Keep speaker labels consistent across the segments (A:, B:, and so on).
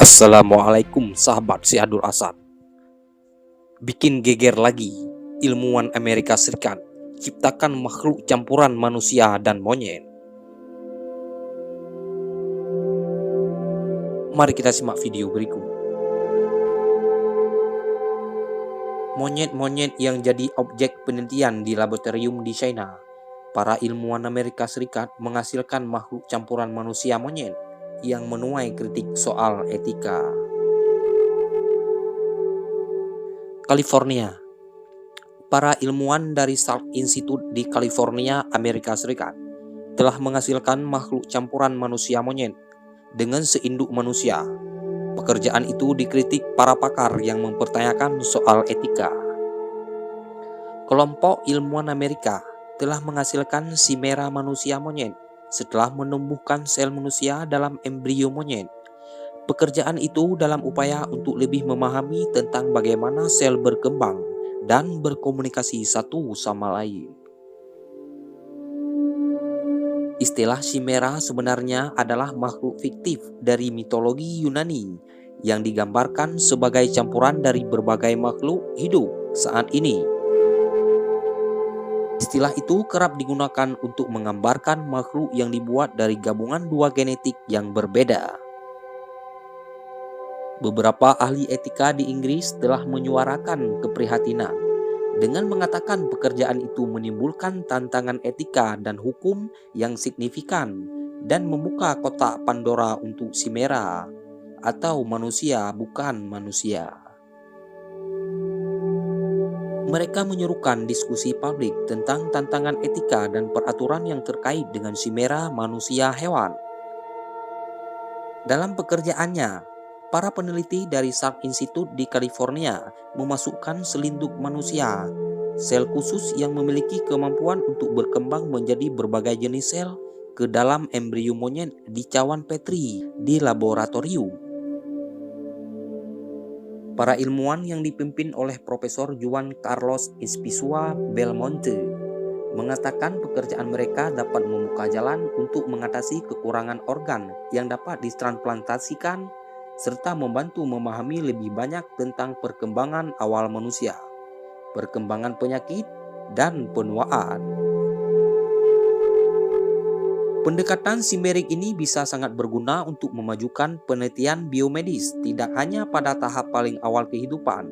A: Assalamualaikum sahabat si Adul Asad. Bikin geger lagi, ilmuwan Amerika Serikat ciptakan makhluk campuran manusia dan monyet. Mari kita simak video berikut. Monyet-monyet yang jadi objek penelitian di laboratorium di China. Para ilmuwan Amerika Serikat menghasilkan makhluk campuran manusia monyet yang menuai kritik soal etika. California. Para ilmuwan dari Salk Institute di California, Amerika Serikat telah menghasilkan makhluk campuran manusia monyet dengan seinduk manusia. Pekerjaan itu dikritik para pakar yang mempertanyakan soal etika. Kelompok ilmuwan Amerika telah menghasilkan simera manusia monyet setelah menumbuhkan sel manusia dalam embrio monyet. Pekerjaan itu dalam upaya untuk lebih memahami tentang bagaimana sel berkembang dan berkomunikasi satu sama lain. Istilah chimera sebenarnya adalah makhluk fiktif dari mitologi Yunani yang digambarkan sebagai campuran dari berbagai makhluk hidup saat ini. Istilah itu kerap digunakan untuk menggambarkan makhluk yang dibuat dari gabungan dua genetik yang berbeda. Beberapa ahli etika di Inggris telah menyuarakan keprihatinan dengan mengatakan pekerjaan itu menimbulkan tantangan etika dan hukum yang signifikan dan membuka kotak Pandora untuk chimera atau manusia bukan manusia. Mereka menyerukan diskusi publik tentang tantangan etika dan peraturan yang terkait dengan chimera manusia hewan. Dalam pekerjaannya, para peneliti dari Salk Institute di California memasukkan selinduk manusia, sel khusus yang memiliki kemampuan untuk berkembang menjadi berbagai jenis sel ke dalam embrio monyet di cawan Petri di laboratorium. Para ilmuwan yang dipimpin oleh Profesor Juan Carlos Espizua Belmonte mengatakan pekerjaan mereka dapat membuka jalan untuk mengatasi kekurangan organ yang dapat ditransplantasikan serta membantu memahami lebih banyak tentang perkembangan awal manusia, perkembangan penyakit, dan penuaan. Pendekatan simerik ini bisa sangat berguna untuk memajukan penelitian biomedis tidak hanya pada tahap paling awal kehidupan,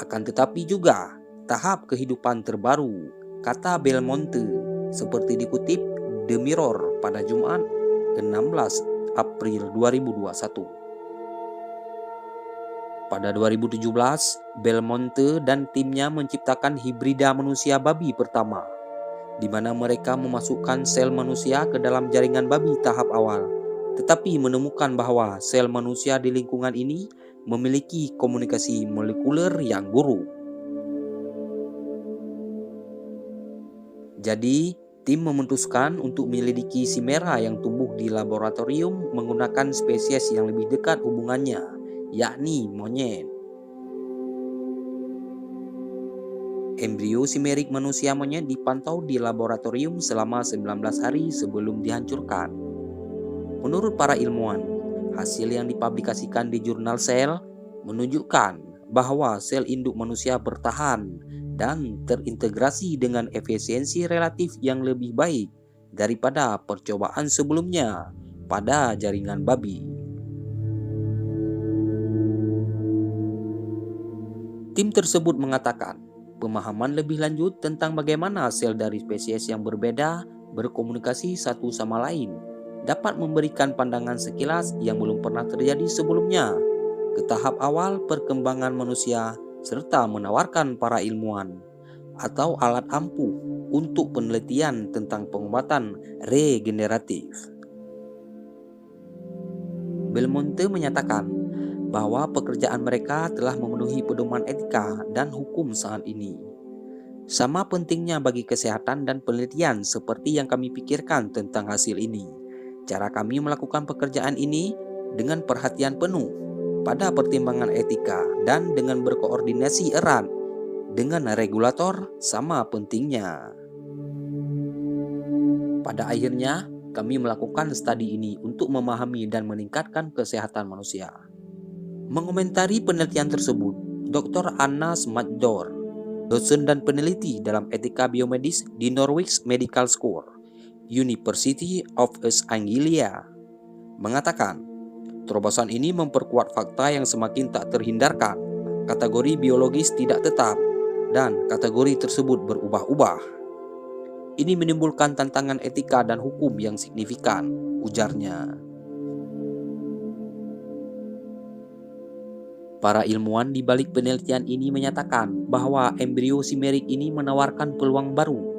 A: akan tetapi juga tahap kehidupan terbaru, kata Belmonte, seperti dikutip The Mirror pada Jumat 16 April 2021. Pada 2017, Belmonte dan timnya menciptakan hibrida manusia babi pertama, di mana mereka memasukkan sel manusia ke dalam jaringan babi tahap awal, tetapi menemukan bahwa sel manusia di lingkungan ini memiliki komunikasi molekuler yang buruk. Jadi, tim memutuskan untuk menyelidiki chimera yang tumbuh di laboratorium menggunakan spesies yang lebih dekat hubungannya, yakni monyet. Embrio simerik manusia monyet dipantau di laboratorium selama 19 hari sebelum dihancurkan. Menurut para ilmuwan, hasil yang dipublikasikan di jurnal Cell menunjukkan bahwa sel induk manusia bertahan dan terintegrasi dengan efisiensi relatif yang lebih baik daripada percobaan sebelumnya pada jaringan babi. Tim tersebut mengatakan pemahaman lebih lanjut tentang bagaimana sel dari spesies yang berbeda berkomunikasi satu sama lain dapat memberikan pandangan sekilas yang belum pernah terjadi sebelumnya ke tahap awal perkembangan manusia serta menawarkan para ilmuwan atau alat ampuh untuk penelitian tentang pengobatan regeneratif. Belmonte menyatakan bahwa pekerjaan mereka telah memenuhi pedoman etika dan hukum saat ini. Sama pentingnya bagi kesehatan dan penelitian seperti yang kami pikirkan tentang hasil ini. Cara kami melakukan pekerjaan ini dengan perhatian penuh pada pertimbangan etika dan dengan berkoordinasi erat dengan regulator sama pentingnya. Pada akhirnya, kami melakukan studi ini untuk memahami dan meningkatkan kesehatan manusia. Mengomentari penelitian tersebut, Dr. Anna Smatdor, dosen dan peneliti dalam etika biomedis di Norwich Medical School, University of East Anglia, mengatakan, terobosan ini memperkuat fakta yang semakin tak terhindarkan. Kategori biologis tidak tetap, dan kategori tersebut berubah-ubah. Ini menimbulkan tantangan etika dan hukum yang signifikan, ujarnya. Para ilmuwan di balik penelitian ini menyatakan bahwa embrio simerik ini menawarkan peluang baru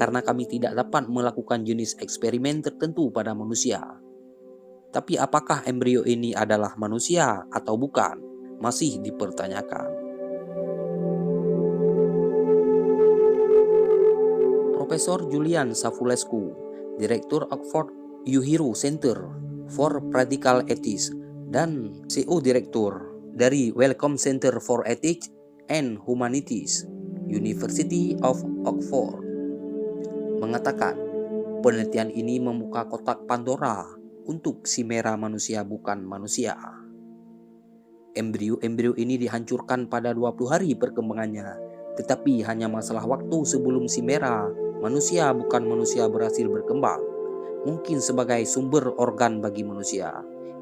A: karena kami tidak dapat melakukan jenis eksperimen tertentu pada manusia. Tapi apakah embrio ini adalah manusia atau bukan? Masih dipertanyakan. Profesor Julian Savulescu, Direktur Oxford Uehiro Center for Practical Ethics dan CEO Direktur dari Wellcome Center for Ethics and Humanities, University of Oxford, mengatakan penelitian ini membuka kotak Pandora untuk chimera manusia bukan manusia. Embrio-embrio ini dihancurkan pada 20 hari perkembangannya, tetapi hanya masalah waktu sebelum chimera manusia bukan manusia berhasil berkembang, mungkin sebagai sumber organ bagi manusia.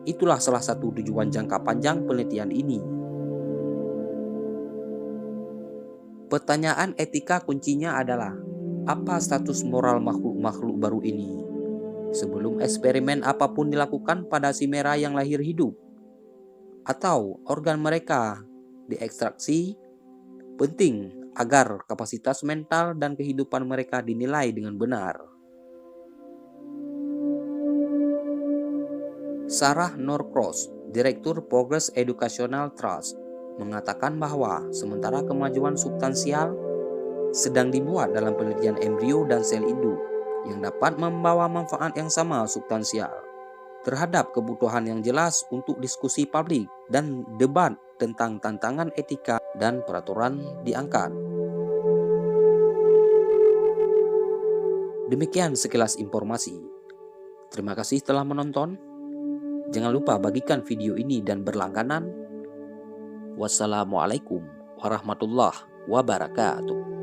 A: Itulah salah satu tujuan jangka panjang penelitian ini. Pertanyaan etika kuncinya adalah, apa status moral makhluk-makhluk baru ini? Sebelum eksperimen apapun dilakukan pada chimera yang lahir hidup, atau organ mereka diekstraksi, penting agar kapasitas mental dan kehidupan mereka dinilai dengan benar. Sarah Norcross, Direktur Progress Educational Trust, mengatakan bahwa sementara kemajuan substansial sedang dibuat dalam penelitian embrio dan sel induk yang dapat membawa manfaat yang sama substansial terhadap kebutuhan yang jelas untuk diskusi publik dan debat tentang tantangan etika dan peraturan diangkat. Demikian sekilas informasi. Terima kasih telah menonton. Jangan lupa bagikan video ini dan berlangganan. Wassalamualaikum warahmatullahi wabarakatuh.